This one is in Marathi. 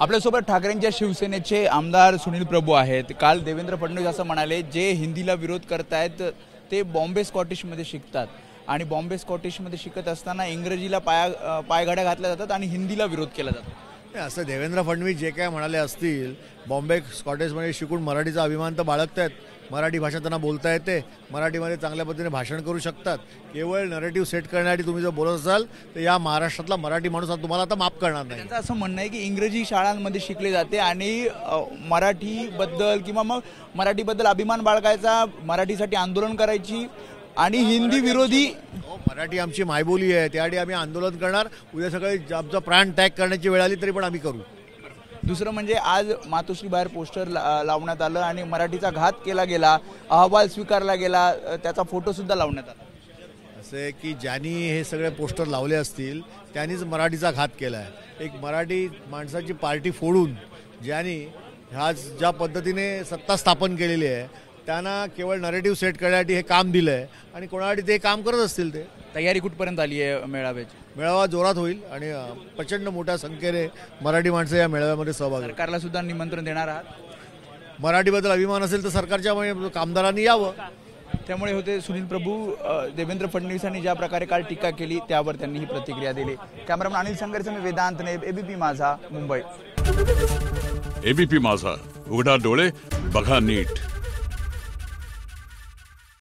आपल्यासोबत ठाकरेंच्या शिवसेनेचे आमदार सुनील प्रभू आहेत। काल देवेंद्र फडणवीस असं म्हणाले, जे हिंदीला विरोध करतायत ते बॉम्बे स्कॉटिशमध्ये शिकतात आणि बॉम्बे स्कॉटिशमध्ये शिकत असताना इंग्रजीला पायघड्या घातल्या जातात आणि हिंदीला विरोध केला जातो। असं देवेंद्र फडणवीस जे काय म्हणाले असतील, बॉम्बे स्कॉटिशमध्ये शिकून मराठीचा अभिमान तर बाळगतायत, मराठी भाषा त्यांना बोलता येते, मराठीमध्ये चांगल्या पद्धतीने भाषण करू शकतात। केवळ नरेटिव्ह सेट करण्यासाठी तुम्ही जर बोलत असाल तर या महाराष्ट्रातला मराठी माणूस तुम्हाला आता माफ करणार नाही। त्यांचं असं म्हणणं आहे की इंग्रजी शाळांमध्ये शिकले जाते आणि मराठीबद्दल किंवा मग मराठीबद्दल अभिमान बाळगायचा, मराठीसाठी आंदोलन करायची आणि हिंदी विरोधी मराठी आमची मायबोली आहे, त्यासाठी आम्ही आंदोलन करणार। उद्या सकाळी आमचा प्राण त्याग करण्याची वेळ आली तरी पण आम्ही करू। दुसरं म्हणजे आज मातोश्री बाहेर पोस्टर लावण्यात आलं आणि मराठीचा घात केला गेला, अहवाल स्वीकारला गेला, त्याचा फोटो सुद्धा लावण्यात आला। असे की ज्यांनी हे सगळे पोस्टर लावले असतील त्यांनीच मराठीचा घात केला आहे। एक मराठी माणसाची पार्टी फोडून ज्यांनी ज्या पद्धतीने सत्ता स्थापन केलेली आहे त्यांना केवळ नरेटिव्ह सेट करण्यासाठी हे काम दिलं आहे आणि कोणासाठी ते काम करत असतील। ते तयारी कुठपर्यंत आली आहे मेळाव्याची? मेळावा जोरात होईल आणि प्रचंड मोठ्या संख्येने मराठी माणसं या मेळाव्यामध्ये सहभागी। सरकारला सुद्धा निमंत्रण देणार आहात? मराठीबद्दल अभिमान असेल तर सरकारच्या कामदारांनी यावं। त्यामुळे होते सुनील प्रभू। देवेंद्र फडणवीसांनी ज्या प्रकारे काल टीका केली त्यावर त्यांनी ही प्रतिक्रिया दिली। कॅमेरामन अनिल संघर्षमे, वेदांत नेब, एबीपी माझा, मुंबई। एबीपी माझा, उघडा डोळे बघा नीट।